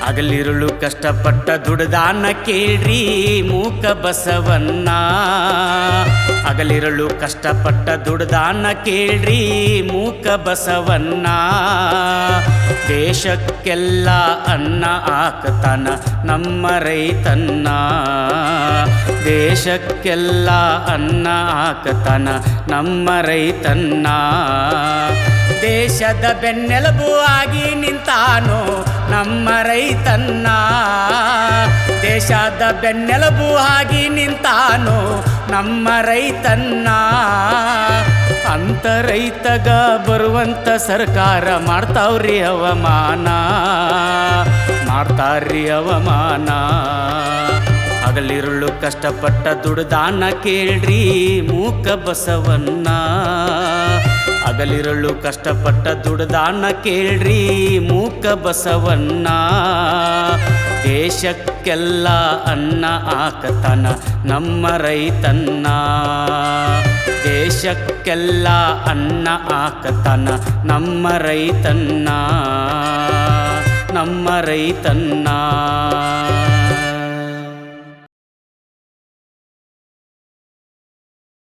ಹಗಲಿರುಳು ಕಷ್ಟಪಟ್ಟ ದುಡ್ದಾನ ಕೇಳ್ರಿ ಮೂಕ ಬಸವಣ್ಣ. ಹಗಲಿರುಳು ಕಷ್ಟಪಟ್ಟ ದುಡ್ದಾನ ಕೇಳ್ರಿ ಮೂಕ ಬಸವಣ್ಣ. ದೇಶಕ್ಕೆಲ್ಲ ಅನ್ನ ಹಾಕ್ತಾನ ನಮ್ಮ ರೈತನ್ನ. ದೇಶಕ್ಕೆಲ್ಲ ಅನ್ನ ಹಾಕ್ತಾನ ನಮ್ಮ ರೈತನ್ನ. ದೇಶದ ಬೆನ್ನೆಲುಬು ಆಗಿ ನಿಂತಾನೋ ನಮ್ಮ ರೈತನ್ನ. ದೇಶದ ಬೆನ್ನೆಲುಬು ಆಗಿ ನಿಂತಾನೋ ನಮ್ಮ ರೈತನ್ನ. ಅಂತ ರೈತಗ ಬರುವಂತ ಸರ್ಕಾರ ಮಾಡ್ತಾವ್ರಿ ಅವಮಾನ, ಮಾಡ್ತಾರ್ರಿ ಅವಮಾನ. ಹಗಲಿರುಳು ಕಷ್ಟಪಟ್ಟ ದುಡ್ದಾನ ಕೇಳ್ರಿ ಮೂಕ ಬಸವಣ್ಣ. ಹಗಲಿರುಳು ಕಷ್ಟಪಟ್ಟ ದುಡ್ದಾನ ಕೇಳ್ರಿ ಮೂಕ ಬಸವಣ್ಣ. ದೇಶಕ್ಕೆಲ್ಲ ಅನ್ನ ಹಾಕ್ತಾನ ನಮ್ಮ ರೈತನ್ನ. ದೇಶಕ್ಕೆಲ್ಲ ಅನ್ನ ಹಾಕ್ತಾನ ನಮ್ಮ ರೈತನ್ನ, ನಮ್ಮ ರೈತನ್ನ.